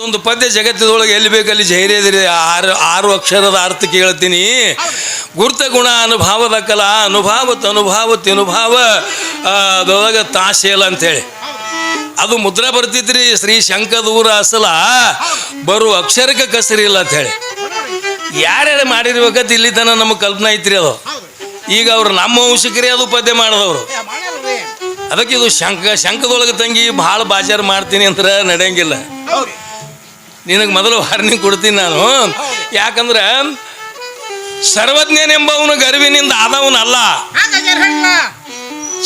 ಒಂದು ಪದ್ಯ ಜಗತ್ತದೊಳಗೆ ಎಲ್ಲಿ ಬೇಕಲ್ಲಿ ಜೈರ್ಯದಿರಿ. ಆರು ಅಕ್ಷರದ ಅರ್ಥ ಕೇಳ್ತೀನಿ. ಗುರುತ ಗುಣ ಅನುಭಾವದ ಕಲಾ ಅನುಭಾವ ತಿನುಭಾವ ಅದೊಳಗೆ ತಾಶೇಲ ಅಂತೇಳಿ ಅದು ಮುದ್ರಾ ಬರ್ತಿದ್ರಿ. ಶ್ರೀ ಶಂಕದೂರ ಅಸಲ ಬರು ಅಕ್ಷರಕ್ಕೆ ಕಸರಿಲ್ಲ ಅಂಥೇಳಿ ಯಾರ್ಯಾರು ಮಾಡಿರ್ಬೇಕಂತ ಇಲ್ಲಿ ತನ ನಮಗೆ ಕಲ್ಪನಾ ಐತ್ರಿ. ಅದು ಈಗ ಅವ್ರು ನಮ್ಮ ವಂಶಕರೇ ಅದು ಪದ್ಯ ಮಾಡಿದವರು. ಅದಕ್ಕೆ ಇದು ಶಂಕದೊಳಗೆ ತಂಗಿ ಭಾಳ ಬಾಜಾರು ಮಾಡ್ತೀನಿ ಅಂದ್ರೆ ನಡೆಯಂಗಿಲ್ಲ. ನಿನಗೆ ಮೊದಲು ವಾರ್ನಿಂಗ್ ಕೊಡ್ತೀನಿ ನಾನು. ಯಾಕಂದ್ರೆ ಸರ್ವಜ್ಞನೆಂಬವನು ಗರ್ವಿನಿಂದ ಆದವನಲ್ಲ,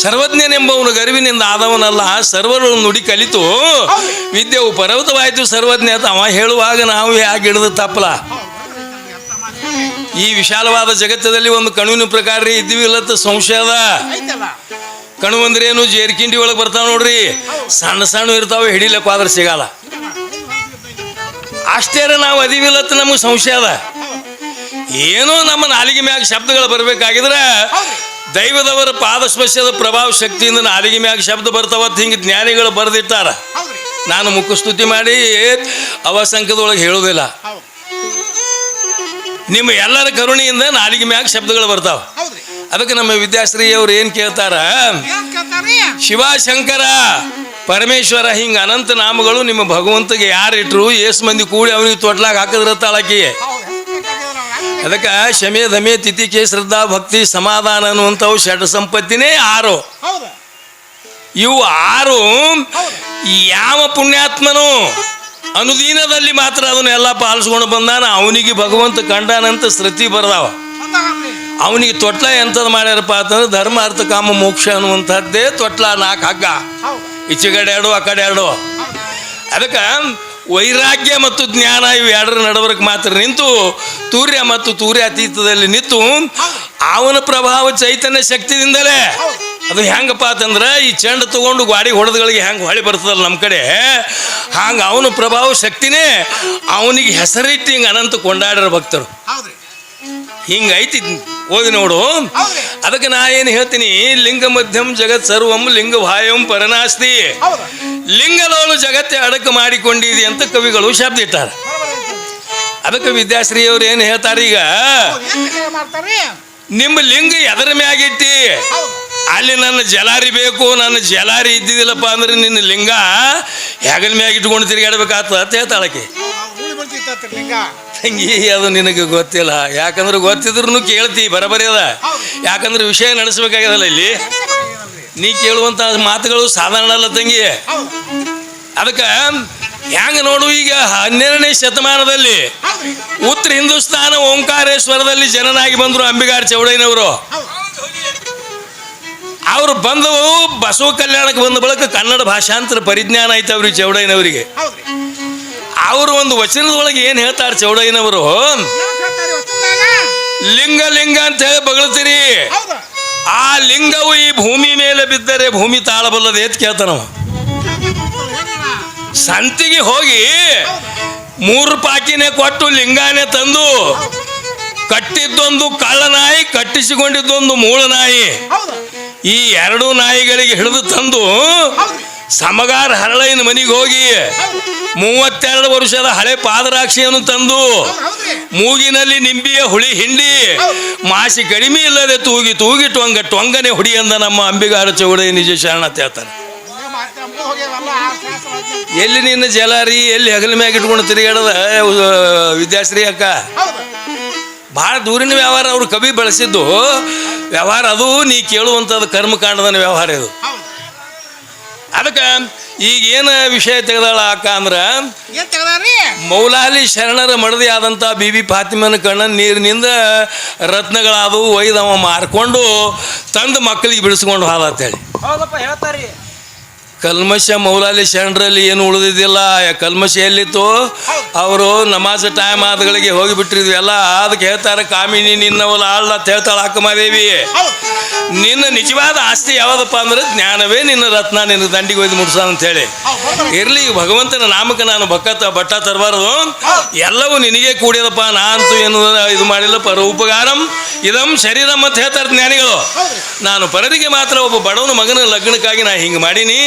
ಸರ್ವಜ್ಞನೆಂಬವನು ಗರ್ವಿನಿಂದ ಆದವನಲ್ಲ. ಸರ್ವರು ನುಡಿ ಕಲಿತು ವಿದ್ಯೆವು ಪರ್ವತವಾಯಿತು ಸರ್ವಜ್ಞ ಅಂತ ಅವ ಹೇಳುವಾಗ ನಾವು ಯಾಕೆ ಹಿಡಿದು ತಪ್ಪಲ. ಈ ವಿಶಾಲವಾದ ಜಗತ್ತದಲ್ಲಿ ಒಂದು ಕಣುವಿನ ಪ್ರಕಾರ ಇದ್ದೀವಿ ಇಲ್ಲತ್ತ ಸಂಶಯದ. ಕಣು ಅಂದ್ರೆ ಏನು? ಜೇರ್ಕಿಂಡಿ ಒಳಗೆ ಬರ್ತಾವ ನೋಡ್ರಿ, ಸಣ್ಣ ಸಣ್ಣ ಇರ್ತಾವೆ, ಹಿಡಿಲಕ್ಕ ಆದ್ರೆ ಸಿಗಲ್ಲ. ಅಷ್ಟೇ ನಾವು ಅದಿವಿಲ್ಲತ್ತ ನಮಗೆ ಸಂಶಯ ಅದ. ಏನೋ ನಮ್ಮ ನಾಲಿಗೆ ಮ್ಯಾಗ ಶಬ್ದಗಳು ಬರಬೇಕಾಗಿದ್ರೆ ದೈವದವರ ಪಾದಸ್ಪರ್ಶದ ಪ್ರಭಾವ ಶಕ್ತಿಯಿಂದ ನಾಲಿಗೆ ಮ್ಯಾಗ ಶಬ್ದ ಬರ್ತಾವತ್ತು ಹಿಂಗೆ ಜ್ಞಾನಿಗಳು ಬರೆದಿಟ್ಟಾರ. ನಾನು ಮುಖಸ್ತುತಿ ಮಾಡಿ ಅವಸಂಕದೊಳಗೆ ಹೇಳೋದಿಲ್ಲ. ನಿಮ್ಮ ಎಲ್ಲರ ಕರುಣೆಯಿಂದ ನಾಲಿಗೆ ಮ್ಯಾಗ ಶಬ್ದಗಳು ಬರ್ತಾವ. ಅದಕ್ಕೆ ನಮ್ಮ ವಿದ್ಯಾಶ್ರೀ ಅವ್ರು ಏನ್ ಕೇಳ್ತಾರ, ಶಿವಶಂಕರ ಪರಮೇಶ್ವರ ಹಿಂಗ ಅನಂತ ನಾಮಗಳು ನಿಮ್ಮ ಭಗವಂತಗೆ ಯಾರು ಇಟ್ರು, ಏಸ್ ಮಂದಿ ಕೂಡಿ ಅವನಿಗೆ ತೊಟ್ಲಾಗ ಹಾಕಿದ್ರ ತಾಳಕಿ. ಅದಕ್ಕೆ ಶಮೆ ಧಮೆ ತಿಥಿಕೆ ಶ್ರದ್ಧಾ ಭಕ್ತಿ ಸಮಾಧಾನ ಅನ್ನುವಂಥವು ಷಡ್ ಸಂಪತ್ತಿನೇ 6. ಇವು 6 ಯಾವ ಪುಣ್ಯಾತ್ಮನು ಅನುದೀನದಲ್ಲಿ ಮಾತ್ರ ಅದನ್ನೆಲ್ಲ ಪಾಲಿಸ್ಕೊಂಡು ಬಂದಾನ ಅವನಿಗೆ ಭಗವಂತ ಕಂಡಾನಂತ ಶ್ರುತಿ ಬರ್ದಾವ. ಅವನಿಗೆ ತೊಟ್ಲ ಎಂಥದ್ದು ಮಾಡ್ಯಾರಪ್ಪ ಅಂತಂದ್ರೆ ಧರ್ಮ ಅರ್ಥ ಕಾಮ ಮೋಕ್ಷ ಅನ್ನುವಂಥದ್ದೇ ತೊಟ್ಲ 4 ಹಗ್ಗ, ಈಚೆಗಡೆ 2 ಆ ಕಡೆ 2. ಅದಕ್ಕೆ ವೈರಾಗ್ಯ ಮತ್ತು ಜ್ಞಾನ ಇವು 2ರ ನಡವರ್ಕ್ ಮಾತ್ರ ನಿಂತು ತೂರ್ಯ ಮತ್ತು ತೂರ್ಯಾತೀತದಲ್ಲಿ ನಿಂತು ಅವನ ಪ್ರಭಾವ ಚೈತನ್ಯ ಶಕ್ತಿಯಿಂದಲೇ ಅದು ಹೆಂಗಪ್ಪ ಅಂತಂದ್ರೆ ಈ ಚೆಂಡು ತಗೊಂಡು ಗಾಡಿ ಹೊಡೆದಗಳಿಗೆ ಹೆಂಗೆ ಹೊಳಿ ಬರ್ತದಲ್ಲ ನಮ್ಮ ಕಡೆ, ಹಂಗೆ ಅವನ ಪ್ರಭಾವ ಶಕ್ತಿನೇ ಅವನಿಗೆ ಹೆಸರಿಟ್ಟು ಹಿಂಗೆ ಅನಂತ ಕೊಂಡಾಡ್ರ ಭಕ್ತರು. ಹಿಂಗೈತಿ ಓದಿ ನೋಡು. ಅದಕ್ಕೆ ನಾ ಏನು ಹೇಳ್ತೀನಿ, ಲಿಂಗ ಮಧ್ಯಂ ಜಗತ್ ಸರ್ವಂ ಲಿಂಗ ಭಾಯಂ ಪರನಾಸ್ತಿ. ಲಿಂಗದವಳು ಜಗತ್ತೇ ಅಡಕ ಮಾಡಿಕೊಂಡಿದೆ ಅಂತ ಕವಿಗಳು ಶಬ್ದ ಇಟ್ಟಾರ. ಅದಕ್ಕೆ ವಿದ್ಯಾಶ್ರೀ ಅವ್ರು ಏನು ಹೇಳ್ತಾರೆ, ಈಗ ನಿಮ್ಮ ಲಿಂಗ ಎದರ ಮ್ಯಾಗಿಟ್ಟಿ ಅಲ್ಲಿ ನನ್ನ ಜಲಾರಿ ಬೇಕು, ನನ್ನ ಜಲಾರಿ ಇದ್ದಿದ್ದಿಲ್ಲಪ್ಪ ಅಂದ್ರೆ ನಿನ್ನ ಲಿಂಗ ಹೆಗಲ ಮ್ಯಾಗ ಇಟ್ಕೊಂಡು ತಿರುಗಾಡ್ಬೇಕಾಗ್ತದ ಅಂತ ಹೇಳ್ತಾಳಕ್ಕೆ. ತಂಗಿ ಅದು ನಿನಗೆ ಗೊತ್ತಿಲ್ಲ, ಯಾಕಂದ್ರೆ ಗೊತ್ತಿದ್ರು ಕೇಳ್ತಿ ಬರಬರಿ ಅದ. ಯಾಕಂದ್ರೆ ವಿಷಯ ನಡೆಸ್ಬೇಕಾಗ್ಯದಲ್ಲ ಇಲ್ಲಿ. ನೀ ಕೇಳುವಂತ ಮಾತುಗಳು ಸಾಧಾರಣ ಅಲ್ಲ ತಂಗಿ. ಅದಕ್ಕೆ ಹೆಂಗ ನೋಡು, ಈಗ 12ನೇ ಶತಮಾನದಲ್ಲಿ ಉತ್ತರ ಹಿಂದೂಸ್ತಾನ ಓಂಕಾರೇಶ್ವರದಲ್ಲಿ ಜನನಾಗಿ ಬಂದರು ಅಂಬಿಗಾರ್ ಚೌಡಯ್ಯನವರು. ಅವರು ಬಂದು ಬಸವ ಕಲ್ಯಾಣಕ್ಕೆ ಬಂದ ಬಳಿಕ ಕನ್ನಡ ಭಾಷಾಂತರ ಪರಿಜ್ಞಾನ ಐತೆ ಅವ್ರಿಗೆ ಚೌಡಯ್ಯನವರಿಗೆ. ಅವರು ಒಂದು ವಚನದೊಳಗೆ ಏನು ಹೇಳ್ತಾರೆ ಚೌಡಯ್ಯನವರು, ಲಿಂಗ ಲಿಂಗ ಅಂತ ಹೇಳಿ ಬಗಳ್ತೀರಿ, ಆ ಲಿಂಗವು ಈ ಭೂಮಿ ಮೇಲೆ ಬಿದ್ದರೆ ಭೂಮಿ ತಾಳಬಲ್ಲದೆ ಅಂತ ಕೇಳ್ತಾನವ. ಸಂತಿಗೆ ಹೋಗಿ 3 ಪಾಕಿನೇ ಕೊಟ್ಟು ಲಿಂಗಾನೇ ತಂದು ಕಟ್ಟಿದ್ದೊಂದು ಕಳ್ಳನಾಯಿ, ಕಟ್ಟಿಸಿಕೊಂಡಿದ್ದೊಂದು ಮೂಳನಾಯಿ, ಈ 2 ನಾಯಿಗಳಿಗೆ ಹಿಡಿದು ತಂದು ಸಮಗಾರ ಹರಳೈನ ಮನೆಗೆ ಹೋಗಿ 32 ವರ್ಷದ ಹಳೆ ಪಾದರಾಕ್ಷಿಯನ್ನು ತಂದು ಮೂಗಿನಲ್ಲಿ ನಿಂಬಿಯ ಹುಳಿ ಹಿಂಡಿ ಮಾಸಿ ಕಡಿಮೆ ಇಲ್ಲದೆ ತೂಗಿ ತೂಗಿ ಟೊಂಗನೆ ಹುಡಿ ಅಂದ ನಮ್ಮ ಅಂಬಿಗಾರ ಚೌಡಯ್ಯ ನಿಜ ಶರಣತೆ ಹೇಳ್ತಾನೆ. ಎಲ್ಲಿ ನಿನ್ನ ಜಲಾರಿ, ಎಲ್ಲಿ ಹಗಲ ಮ್ಯಾಗ ಇಟ್ಕೊಂಡು ತಿರುಗಾಡದ ವಿದ್ಯಾಶ್ರೀ ಅಕ್ಕ. ಭಾಳ ದೂರಿನ ವ್ಯವಹಾರ ಅವರು ಕವಿ ಬಳಸಿದ್ದು ವ್ಯವಹಾರ. ಅದು ನೀ ಕೇಳುವಂಥದ್ದು ಕರ್ಮಕಾಂಡದ ವ್ಯವಹಾರ ಇದು. ಅದಕ್ಕೆ ಈಗ ಏನು ವಿಷಯ ತೆಗೆದಾಳ ಅಕ್ಕ ಅಂದ್ರೆ, ಮೌಲಾಲಿ ಶರಣರ ಮಡದಿ ಆದಂಥ ಬಿಬಿ ಫಾತಿಮನ ಕಣ್ಣ ನೀರಿನಿಂದ ರತ್ನಗಳಾದವು ಒಯ್ದವ ಮಾರ್ಕೊಂಡು ತಂದು ಮಕ್ಕಳಿಗೆ ಬಿಡಿಸ್ಕೊಂಡು ಹೋದ ಅಂತೇಳಿ ಹೇಳ್ತಾರೆ. ಕಲ್ಮಶ ಮೌಲಾಲಿ ಶರಣರಲ್ಲಿ ಏನು ಉಳಿದಿದ್ದಿಲ್ಲ. ಕಲ್ಮಶ ಎಲ್ಲಿತ್ತು? ಅವರು ನಮಾಜ್ ಟೈಮ್ ಆದಗಳಿಗೆ ಹೋಗಿಬಿಟ್ಟಿದ್ವಿ ಎಲ್ಲ. ಅದಕ್ಕೆ ಹೇಳ್ತಾರೆ, ಕಾಮಿನಿ ನಿನ್ನವಲ್ಲ ಆಳ್ಳ ಅಂತ ಹೇಳ್ತಾಳೆ ಅಕ್ಕಮಾದೇವಿ. ನಿನ್ನ ನಿಜವಾದ ಆಸ್ತಿ ಯಾವ್ದಪ್ಪ ಅಂದ್ರೆ ಜ್ಞಾನವೇ ನಿನ್ನ ರತ್ನ, ನಿನ್ನ ದಂಡಿಗೆ ಒಯ್ದು ಮುಡ್ಸ ಅಂತ ಹೇಳಿ. ಇರ್ಲಿ, ಭಗವಂತನ ನಾಮಕ್ಕೆ ನಾನು ಬಟ್ಟ ತರಬಾರದು, ಎಲ್ಲವೂ ನಿನಗೆ ಕೂಡಿದಪ್ಪ. ನಾ ಅಂತೂ ಏನು ಇದು ಮಾಡಿಲ್ಲ. ಪರ ಉಪಕಾರಂ ಇದಂ ಶರೀರಂ ಅಂತ ಹೇಳ್ತಾರೆ ಜ್ಞಾನಿಗಳು. ನಾನು ಪರರಿಗೆ ಮಾತ್ರ ಒಬ್ಬ ಬಡವನ ಮಗನ ಲಗ್ನಕ್ಕಾಗಿ ನಾ ಹಿಂಗೆ ಮಾಡೀನಿ.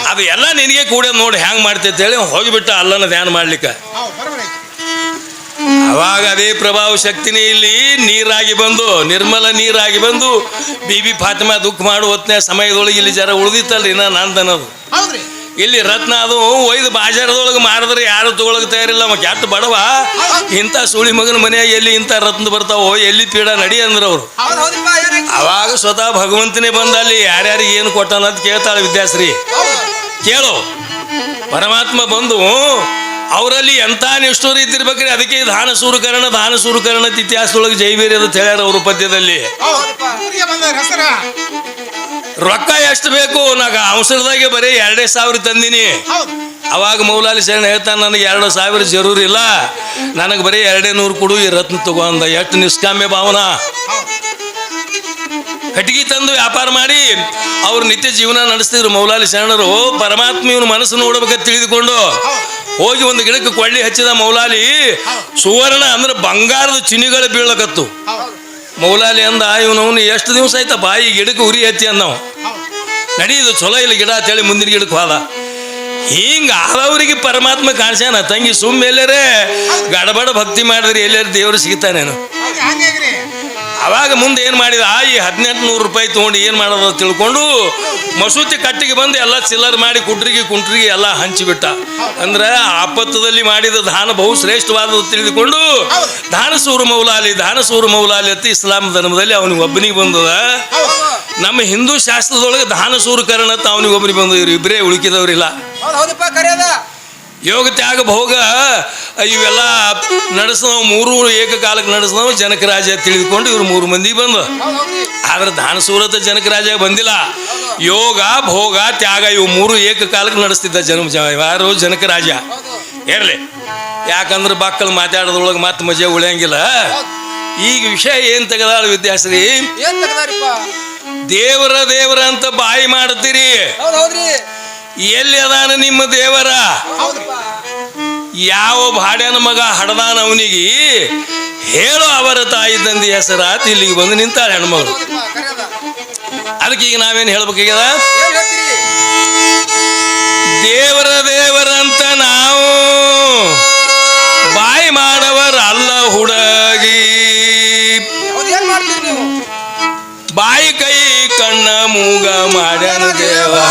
ಅದು ಎಲ್ಲ ನಿನಗೆ ಕೂಡ ನೋಡಿ ಹ್ಯಾಂಗ್ ಮಾಡ್ತೈತೆ ಹೇಳಿ ಹೋಗಿಬಿಟ್ಟ ಅಲ್ಲನ ಧ್ಯಾನ ಮಾಡ್ಲಿಕ್ಕೆ. ಅವಾಗ ಅದೇ ಪ್ರಭಾವ ಶಕ್ತಿನೇ ಇಲ್ಲಿ ನೀರಾಗಿ ಬಂದು, ನಿರ್ಮಲ ನೀರಾಗಿ ಬಂದು ಬಿಬಿ ಫಾತಿಮಾ ದುಃಖ ಮಾಡು ಹೊತ್ತನೇ ಸಮಯದೊಳಗೆ ಇಲ್ಲಿ ಜರ ಉಳಿದಿತ್ತಲ್ರಿ ನಂದನದು. ಇಲ್ಲಿ ರತ್ನ ಅದು ಒಯ್ದು ಬಾಜಾರದೊಳಗೆ ಮಾರಿದ್ರೆ ಯಾರು ತಗೊಳಕ್ ತಯಾರಿಲ್ಲ. ಕೆಟ್ಟ ಬಡವ ಇಂಥ ಸುಳಿ ಮಗನ ಮನೆಯಾಗ ಎಲ್ಲಿ ಇಂಥ ರತ್ನ ಬರ್ತಾವೋ, ಎಲ್ಲಿ ಪೀಡ ನಡಿ ಅಂದ್ರ ಅವ್ರು. ಅವಾಗ ಸ್ವತಃ ಭಗವಂತನೇ ಬಂದ ಅಲ್ಲಿ ಯಾರ್ಯಾರಿಗೆ ಏನು ಕೊಟ್ಟಾನ ಅಂತ ಕೇಳ್ತಾಳೆ ವಿದ್ಯಾಶ್ರೀ. ಕೇಳು, ಪರಮಾತ್ಮ ಬಂದು ಅವರಲ್ಲಿ ಎಂಥ ನಿಷ್ಠೂರ ಇದ್ದಿರ್ಬೇಕ್ರಿ. ಅದಕ್ಕೆ ದಾನಸೂರುಕರಣ ಇತಿಹಾಸದೊಳಗೆ ಜೈವೀರ್ಯ ಅಂತ ಹೇಳ್ಯಾರ ಅವರು ಪದ್ಯದಲ್ಲಿ. ರೊಕ್ಕ ಎಷ್ಟು ಬೇಕು, ನಾಗ ಅವಸರದಾಗೆ ಬರೀ 2,000 ತಂದಿನಿ. ಅವಾಗ ಮೌಲಾಲಿ ಶರಣ ಹೇಳ್ತಾನೆ, ನನಗೆ 2,000 ಜರೂರ್ ಇಲ್ಲ, ನನಗೆ ಬರೀ 200 ಕೊಡು, ಈ ರತ್ನ ತಗೊಂಡ. ಎಷ್ಟು ನಿಷ್ಕಾಮ್ಯ ಭಾವನಾ. ಕಟ್ಟಿಗೆ ತಂದು ವ್ಯಾಪಾರ ಮಾಡಿ ಅವ್ರು ನಿತ್ಯ ಜೀವನ ನಡೆಸ್ತಿದ್ರು ಮೌಲಾಲಿ ಶರಣರು. ಪರಮಾತ್ಮ ಇವನು ಮನಸ್ಸು ನೋಡ್ಬೇಕಂತ ತಿಳಿದುಕೊಂಡು ಹೋಗಿ ಒಂದು ಗಿಡಕ್ಕೆ ಕೊಳ್ಳಿ ಹಚ್ಚಿದ ಮೌಲಾಲಿ. ಸುವರ್ಣ ಅಂದ್ರೆ ಬಂಗಾರದ ಚಿನಿಗಳು ಬೀಳಕತ್ತು. ಮೌಲಾಲಿ ಅಂದ, ಇವನವನು ಎಷ್ಟು ದಿವಸ ಆಯ್ತಪ್ಪ ಈ ಗಿಡಕ್ಕೆ ಉರಿ ಹತ್ತಿ ಅಂದವ. ನಡೀದು ಚಲೋ ಇಲ್ಲ ಗಿಡ ಅಂತೇಳಿ ಮುಂದಿನ ಗಿಡಕ್ಕೆ ಹೋದ. ಹಿಂಗ ಆದವ್ರಿಗೆ ಪರಮಾತ್ಮ ಕಾಣಿಸ್ಯಾನ. ತಂಗಿ ಸುಮ್ಮ ಎಲ್ಲರೇ ಗಡಬಡ ಭಕ್ತಿ ಮಾಡಿದ್ರಿ ಎಲ್ಲರೂ ದೇವರು ಸಿಗ್ತಾನೇನು. ಅವಾಗ ಮುಂದೆ ಏನು ಮಾಡಿದ, ಈ 1,800 ರೂಪಾಯಿ ತೊಗೊಂಡು ಏನು ಮಾಡೋದು ತಿಳ್ಕೊಂಡು ಮಸೂತಿ ಕಟ್ಟಿಗೆ ಬಂದು ಎಲ್ಲ ಚಿಲ್ಲರ್ ಮಾಡಿ ಕುಂಟ್ರಿಗೆ ಎಲ್ಲ ಹಂಚಿಬಿಟ್ಟ. ಅಂದ್ರೆ ಆಪತ್ತದಲ್ಲಿ ಮಾಡಿದ ದಾನ ಬಹು ಶ್ರೇಷ್ಠವಾದ ತಿಳಿದುಕೊಂಡು ದಾನಸೂರು ಮೌಲಾಲಿ ಅಂತ ಇಸ್ಲಾಂ ಧರ್ಮದಲ್ಲಿ ಅವನಿಗೆ ಒಬ್ಬನಿಗೆ ಬಂದದ. ನಮ್ಮ ಹಿಂದೂ ಶಾಸ್ತ್ರದೊಳಗೆ ದಾನಸೂರುಕರಣ ಅಂತ ಅವನಿಗೆ ಒಬ್ಬನಿಗೆ ಬಂದ. ಇವ್ರು ಇಬ್ಬರೇ ಉಳುಕಿದವ್ರಿಲ್ಲ. ಯೋಗ ತ್ಯಾಗ ಭೋಗ ಇವೆಲ್ಲ ನಡೆಸಿದವು, 3 ಏಕಕಾಲಕ್ಕೆ ನಡೆಸಿದವು ಜನಕರಾಜ ತಿಳಿದುಕೊಂಡು ಇವ್ರು 3 ಮಂದಿ ಬಂದು. ಆದ್ರೆ ದಾನಸೂರತ ಜನಕರಾಜ ಬಂದಿಲ್ಲ. ಯೋಗ ಭೋಗ ತ್ಯಾಗ ಇವು 3 ಏಕಕಾಲಕ್ಕೆ ನಡೆಸ್ತಿದ್ದ ಯಾರು ಜನಕರಾಜ. ಇರಲಿ, ಯಾಕಂದ್ರೆ ಮಕ್ಕಳು ಮಾತಾಡೋದ್ರೊಳಗೆ ಮತ್ತೆ ಮಜೆ ಉಳಿಯಂಗಿಲ್ಲ. ಈಗ ವಿಷಯ ಏನ್ ತೆಗದಾಳ ವಿದ್ಯಾಶ್ರೀ, ದೇವರ ಅಂತ ಬಾಯಿ ಮಾಡ್ತೀರಿ. ಎಲ್ಲಿ ಅದಾನ ನಿಮ್ಮ ದೇವರ? ಯಾವ ಭಾಡ್ಯನ ಮಗ ಹಡದಾನ ಅವನಿಗೆ ಹೇಳು ಅವರ ತಾಯಿ ತಂದೆ ಹೆಸರಾತ್ ಇಲ್ಲಿಗೆ ಬಂದು ನಿಂತಾಳೆ ಹೆಣ್ಮಗಳು. ಅದಕ್ಕೆ ಈಗ ನಾವೇನು ಹೇಳ್ಬೇಕಾಗ್ಯದ, ದೇವರಂತ ನಾವು ಬಾಯಿ ಮಾಡವರ ಅಲ್ಲ ಹುಡುಗಿ. ಬಾಯಿ ಕೈ ಕಣ್ಣ ಮೂಗ ಮಾಡ್ಯಾನ ದೇವರ.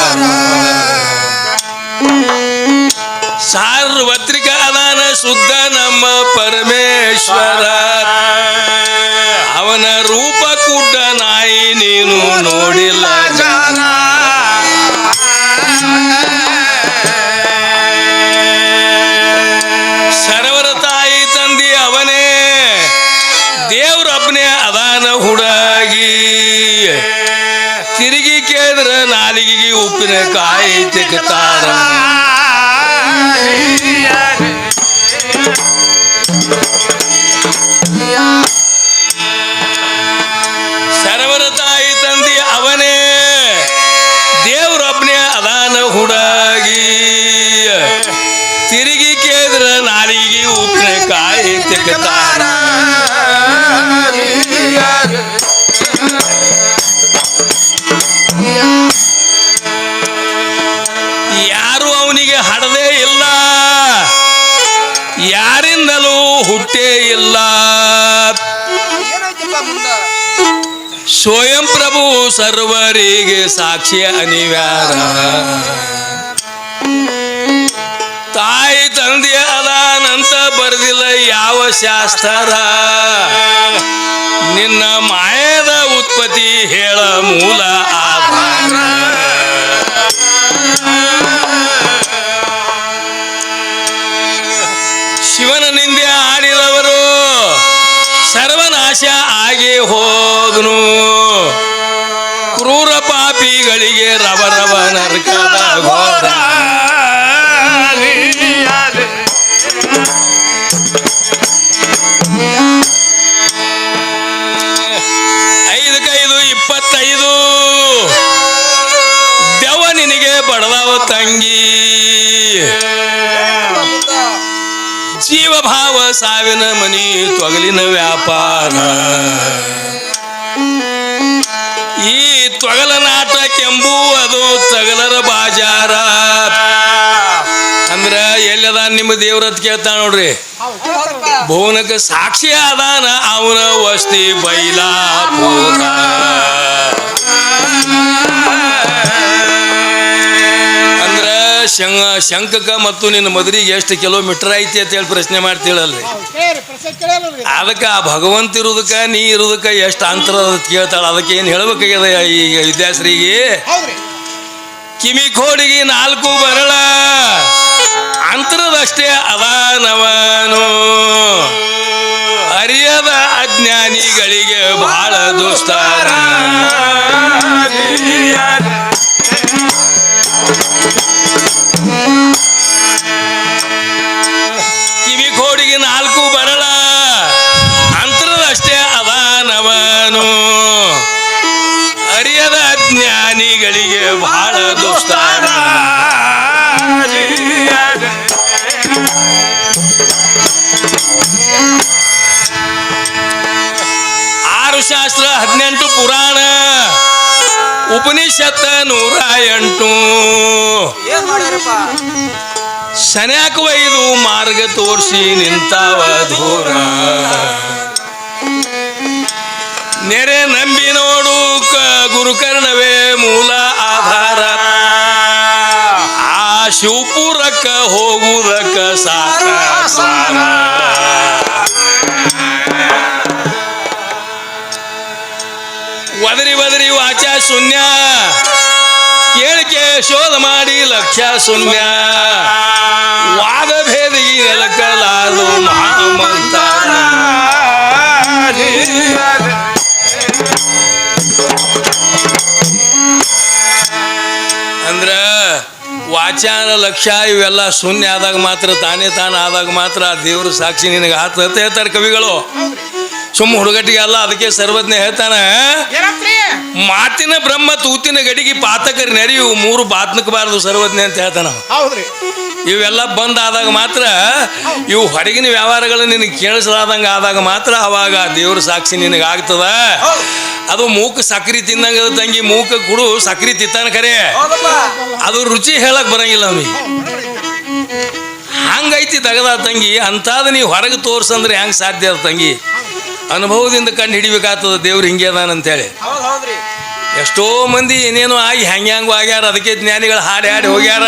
ಸಾರ್ವತ್ರಿಕ ಅದಾನ ಶುದ್ಧ ನಮ್ಮ ಪರಮೇಶ್ವರ. ಅವನ ರೂಪ ಕುಡ್ಡ ನಾಯಿ ನೀನು ನೋಡಿಲ್ಲ ಜನ. ಸರ್ವರ ತಾಯಿ ತಂದಿ ಅವನೇ, ದೇವ್ರೊಬ್ಬನೇ ಅದಾನ ಹುಡುಗಿ. ತಿರುಗಿ ಕೇಳಿದ್ರ ನಾಲಿಗೆಗೆ ಉಪ್ಪಿನ ಕಾಯಿ ತೆಕ್ತಾರ. ಸರ್ವರ ತಾಯಿ ತಂದಿ ಅವನೇ, ದೇವ್ರೊಬ್ಬನೇ ಅದಾನ ಹುಡುಗಿ. ತಿರುಗಿ ಕೇಳಿದ್ರ ನಾಲಿಗೆ ಉಪ್ಪಿನ ಕಾಯಿ ತೆಕ್ತಾರ. ಯಾರು ಅವನಿಗೆ ಹಡದೇ ಇಲ್ಲ, ಯಾರಿಂದಲೂ ಹುಟ್ಟೇ ಇಲ್ಲ. ಸ್ವಯಂ ಪ್ರಭು ಸರ್ವರಿಗೆ ಸಾಕ್ಷಿ ಅನಿವಾರ್ಯ. ತಾಯಿ ತಂದೆ ಅದಾನಂತ ಬರ್ದಿಲ್ಲ ಯಾವ ಶಾಸ್ತ್ರ. ನಿನ್ನ ಮಾಯದ ಉತ್ಪತ್ತಿ ಹೇಳ ಮೂಲ ಆಧಾರ. ಶಿವನ ನಿಂದೆ ಆಡಿದವರು ಸರ್ವನಾಶ ಆಗಿ ಹೋದನು. ಕ್ರೂರ ಪಾಪಿಗಳಿಗೆ ರವ ನರಕದ ಘೋರ. ಐದಕ್ಕೈದು 25 ದೆವ್ವ ನಿನಗೆ ಬಡದವ ತಂಗಿ. ಜೀವಭಾವ ಸಾವಿನ ಮನಿ ತೊಗಲಿನ ವ್ಯಾಪಾರ. ಈ ತೊಗಲ ನಾಟ ಕೆಂಬುವುದು ತಗಲರ ಬಾಜಾರ ಅಂದ್ರ ಎಲ್ಲದ ನಿಮ್ಮ ದೇವ್ರತ್ ಕೇಳ್ತಾ ನೋಡ್ರಿ. ಭುವನಕ್ಕೆ ಸಾಕ್ಷಿ ಅದಾನ ಅವನ ವಸ್ತಿ ಬೈಲಾಪುರ. ಅಂದ್ರ ಶಂಕಕ ಮತ್ತು ನಿನ್ನ ಮದುವೆಗೆ ಎಷ್ಟು ಕಿಲೋಮೀಟರ್ ಐತಿ ಅಂತ ಹೇಳಿ ಪ್ರಶ್ನೆ ಮಾಡ್ತೀಳಲ್ರಿ. ಅದಕ್ಕೆ ಆ ಭಗವಂತ ಇರುದಕ್ಕ ನೀ ಇರುದಕ್ಕ ಎಷ್ಟು ಅಂತರ ಕೇಳ್ತಾಳ. ಅದಕ್ಕೆ ಏನು ಹೇಳ್ಬೇಕಾಗ್ಯದ ಈಗ ವಿದ್ಯಾಶ್ರೀಗೆ? ಕಿಮಿ ಕೋಡಿಗೆ 4 ಬರಳ ಅಂತರದಷ್ಟೇ ಅದಾನವನು, ಅರಿಯದ ಅಜ್ಞಾನಿಗಳಿಗೆ ಬಹಳ ದುಸ್ತಾರ. ಕಿವಿ ಕೋಡಿಗೆ 4 ಬರಳ ಅಂತರದಷ್ಟೇ ಅದಾನವನು, ಅರಿಯದ ಅಜ್ಞಾನಿಗಳಿಗೆ ಬಹಳ ದುಸ್ತಾರ. ಶಾಸ್ತ್ರ 18 ಪುರಾಣ ಉಪನಿಷತ್ 108 ಸನ್ಯಾಕ ಒಯ್ದು ಮಾರ್ಗ ತೋರಿಸಿ ನಿಂತಾವ ದೂರ. ನೆರೆ ನಂಬಿ ನೋಡು ಗುರುಕರ್ಣವೇ ಮೂಲ ಆಧಾರ. ಆ ಶಿವಪುರಕ್ಕ ಹೋಗುವುದಕ್ಕ ಸಾರ. ಒದರಿ ವಾಚ ಶೂನ್ಯ ಕೇಳಿಕೆ ಶೋಧ ಮಾಡಿ ಲಕ್ಷ್ಯ ಶೂನ್ಯ. ವಾದ ಭೇದಿಗೆ ನೆಲಕಲಾದು ಮಹಾಮಂತಾರ. ಅಂದ್ರ ವಾಚಾನ ಲಕ್ಷ್ಯ ಇವೆಲ್ಲ ಶೂನ್ಯ ಆದಾಗ ಮಾತ್ರ, ತಾನೇ ಆದಾಗ ಮಾತ್ರ ದೇವ್ರ ಸಾಕ್ಷಿ ನಿನಗೆ ಆತ ಹೇಳ್ತಾರೆ ಕವಿಗಳು. ಸುಮ್ಮ ಹುಡುಗಟ್ಟಿಗೆ ಅಲ್ಲ. ಅದಕ್ಕೆ ಸರ್ವಜ್ಞ ಹೇಳ್ತಾನ, ಮಾತಿನ ಬ್ರಹ್ಮ ತೂತಿನ ಗಡಿಗೆ ಪಾತಕರಿ ನೆರೆಯು 3 ಬಾತ್ನಕಬಾರದು ಸರ್ವಜ್ಞ ಅಂತ ಹೇಳ್ತಾನ. ಇವೆಲ್ಲ ಬಂದ್ ಆದಾಗ ಮಾತ್ರ, ಇವು ಹೊರಗಿನ ವ್ಯವಹಾರಗಳು ನಿನಗೆ ಕೇಳಿಸಲಾದಂಗ ಆದಾಗ ಮಾತ್ರ ಅವಾಗ ದೇವ್ರ ಸಾಕ್ಷಿ ನಿನಗೆ ಆಗ್ತದ. ಅದು ಮೂಕ ಸಕ್ರಿ ತಿನ್ನಂಗ ತಂಗಿ, ಮೂಕ ಕುಡು ಸಕ್ರಿ ತಿತ್ತಾನ ಖರೆ, ಅದು ರುಚಿ ಹೇಳಕ್ ಬರಂಗಿಲ್ಲ ಅವನಿಗೆ. ಹಂಗೈತಿ ತಗದ ತಂಗಿ. ಅಂತಾದ ನೀವು ಹೊರಗೆ ತೋರ್ಸಂದ್ರೆ ಹೆಂಗ್ ಸಾಧ್ಯ ಅದ ತಂಗಿ? ಅನುಭವದಿಂದ ಕಂಡು ಹಿಡಿಬೇಕಾಗ್ತದ ದೇವ್ರು ಹಿಂಗೆ ಅದಾನಂತೇಳಿ. ಎಷ್ಟೋ ಮಂದಿ ಏನೇನೋ ಆಗಿ ಹೆಂಗ್ಯಾಂಗು ಆಗ್ಯಾರ. ಅದಕ್ಕೆ ಜ್ಞಾನಿಗಳು ಹಾಡಿ ಹೋಗ್ಯಾರ.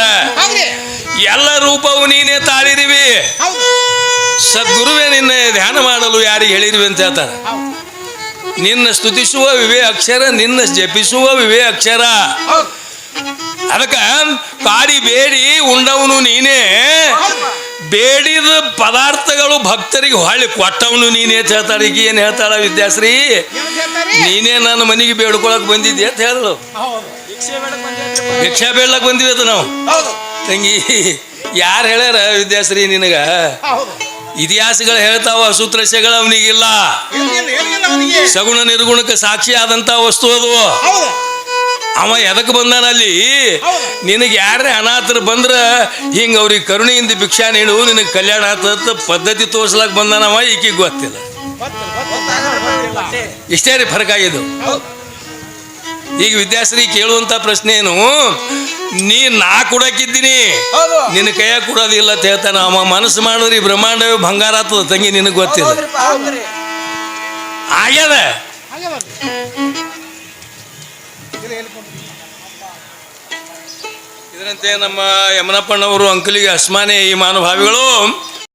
ಎಲ್ಲ ರೂಪವು ನೀನೇ ತಾಳಿರಿವಿ, ಸದ್ಗುರುವೇ ನಿನ್ನ ಧ್ಯಾನ ಮಾಡಲು ಯಾರಿಗೆ ಹೇಳಿರಿವಿ ಅಂತ ಹೇಳ್ತಾರೆ. ನಿನ್ನ ಸ್ತುತಿಸುವ ವಿವೇ ಅಕ್ಷರ, ನಿನ್ನ ಜಪಿಸುವ ವಿವೇ ಅಕ್ಷರ. ಅದಕ್ಕ ಕಾಡಿ ಬೇಡಿ ಉಂಡವನು ನೀನೇ, ಬೇಡಿದ ಪದಾರ್ಥಗಳು ಭಕ್ತರಿಗೆ ಹೊಳ್ಳಿ ಕೊಟ್ಟವನು ನೀನೇ ಅಂತ ಹೇಳ್ತಾಳೆ. ಈಗ ಏನು ಹೇಳ್ತಾಳ ವಿದ್ಯಾಶ್ರೀ? ನೀನೇ ನನ್ನ ಮನೆಗೆ ಬೇಡ್ಕೊಳಕ್ ಬಂದಿದ್ದೆ ಅಂತ ಹೇಳಿದ್ರು. ಭಿಕ್ಷಾ ಬೇಡ್ಲಕ್ ಬಂದಿವಿ ಅಂತ ನಾವು ತಂಗಿ. ಯಾರು ಹೇಳ್ಯಾರ ವಿದ್ಯಾಶ್ರೀ ನಿನಗ? ಇತಿಹಾಸಗಳು ಹೇಳ್ತಾವ, ಸೂತ್ರಸ್ಯಗಳು ಅವನಿಗಿಲ್ಲ. ಸಗುಣ ನಿರ್ಗುಣಕ್ಕೆ ಸಾಕ್ಷಿ ಆದಂತ ವಸ್ತು ಅದು. ಅವ ಎದಕ್ಕೆ ಬಂದಾನ ಅಲ್ಲಿ? ನಿನಗೆ ಯಾರೇ ಅನಾಥರು ಬಂದ್ರ ಹಿಂಗ ಅವ್ರಿಗೆ ಕರುಣೆಯಿಂದ ಭಿಕ್ಷಾ ನೀಡು, ನಿನಗೆ ಕಲ್ಯಾಣ ಆತ ಪದ್ಧತಿ ತೋರ್ಸ್ಲಕ್ ಬಂದಾನವ. ಈಕಿಗೆ ಗೊತ್ತಿಲ್ಲ. ಇಷ್ಟೇ ರೀ ಫರ್ಕ್ ಆಗಿದ್ದು. ಈಗ ವಿದ್ಯಾಶ್ರೀ ಕೇಳುವಂತ ಪ್ರಶ್ನೆ ಏನು? ನಾ ಕೊಡಕಿದ್ದೀನಿ, ನಿನ್ನ ಕೈಯಾಗ ಕೊಡೋದಿಲ್ಲ ಅಂತ ಹೇಳ್ತಾನ ಅವ. ಮನಸ್ಸು ಮಾಡಿದ್ರಿ ಬ್ರಹ್ಮಾಂಡವೇ ಬಂಗಾರ ಆಗ್ತದ ತಂಗಿ, ನಿನಗೆ ಗೊತ್ತಿಲ್ಲ. ಆಗ್ಯದ. ಇದರಂತೆ ನಮ್ಮ ಯಮನಪ್ಪಣ್ಣವರು ಅಂಕಲಿಗೆ ಅಸ್ಮಾನೆ ಈ ಮಹಾನುಭಾವಿಗಳು